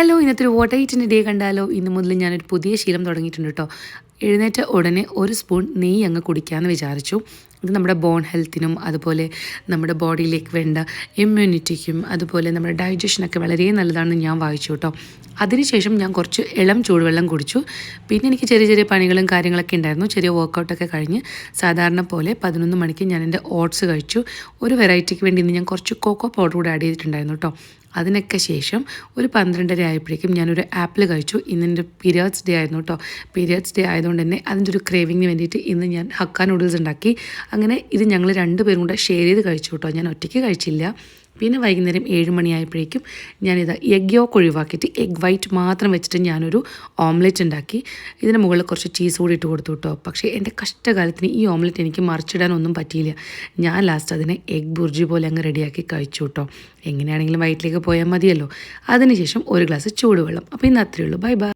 Hello, ഇന്നത്തെ ഒരു what ഐറ്റിൻ്റെ day കണ്ടാലോ? ഇന്ന് മുതൽ ഞാനൊരു പുതിയ ശീലം തുടങ്ങിയിട്ടുണ്ട് കേട്ടോ. എഴുന്നേറ്റ ഉടനെ ഒരു സ്പൂൺ നെയ്യ് അങ്ങ് കുടിക്കാമെന്ന് വിചാരിച്ചു. ഇത് നമ്മുടെ ബോൺ ഹെൽത്തിനും അതുപോലെ നമ്മുടെ ബോഡിയിലേക്ക് വേണ്ട ഇമ്മ്യൂണിറ്റിക്കും അതുപോലെ നമ്മുടെ ഡൈജഷനൊക്കെ വളരെ നല്ലതാണെന്ന് ഞാൻ വായിച്ചു കേട്ടോ. അതിനുശേഷം ഞാൻ കുറച്ച് ഇളം ചൂടുവെള്ളം കുടിച്ചു. പിന്നെ എനിക്ക് ചെറിയ ചെറിയ പണികളും കാര്യങ്ങളൊക്കെ ഉണ്ടായിരുന്നു. ചെറിയ വർക്കൗട്ടൊക്കെ കഴിഞ്ഞ് സാധാരണ പോലെ 11 മണിക്ക് ഞാൻ എൻ്റെ ഓട്സ് കഴിച്ചു. ഒരു വെറൈറ്റിക്ക് വേണ്ടി ഇന്ന് ഞാൻ കുറച്ച് കോക്കോ പൗഡർ കൂടെ ആഡ് ചെയ്തിട്ടുണ്ടായിരുന്നു കേട്ടോ. അതിനൊക്കെ ശേഷം ഒരു 12:30 ആയപ്പോഴേക്കും ഞാനൊരു ആപ്പിൾ കഴിച്ചു. ഇന്നെൻ്റെ പീരിയഡ്സ് ഡേ ആയിരുന്നു കേട്ടോ. പീരിയഡ്സ് ഡേ ആയതുകൊണ്ട് തന്നെ അതിൻ്റെ ഒരു ക്രേവിങ്ങിന് വേണ്ടിയിട്ട് ഇന്ന് ഞാൻ ഹക്ക നൂഡിൽസ് ഉണ്ടാക്കി. അങ്ങനെ ഇത് ഞങ്ങൾ 2 പേരും കൂടെ ഷെയർ ചെയ്ത് കഴിച്ചു കേട്ടോ. ഞാൻ ഒറ്റയ്ക്ക് കഴിച്ചില്ല. പിന്നെ വൈകുന്നേരം 7 മണിയായപ്പോഴേക്കും ഞാനിത് എഗ് യോക്ക് ഒഴിവാക്കിയിട്ട് എഗ് വൈറ്റ് മാത്രം വെച്ചിട്ട് ഞാനൊരു ഓംലെറ്റ് ഉണ്ടാക്കി. ഇതിന് മുകളിൽ കുറച്ച് ചീസ് കൂടി ഇട്ട് കൊടുത്തു കേട്ടോ. പക്ഷേ എൻ്റെ കഷ്ടകാലത്തിന് ഈ ഓംലെറ്റ് എനിക്ക് മറിച്ചിടാനൊന്നും പറ്റിയില്ല. ഞാൻ ലാസ്റ്റ് അതിനെ എഗ് ബുർജി പോലെ അങ്ങ് റെഡിയാക്കി കഴിച്ചു കേട്ടോ. എങ്ങനെയാണെങ്കിലും വയറ്റിലേക്ക് പോയാൽ മതിയല്ലോ. അതിനുശേഷം ഒരു ഗ്ലാസ് ചൂടുവെള്ളം. അപ്പോൾ ഇന്ന് അത്രയേ ഉള്ളൂ. Bye bye.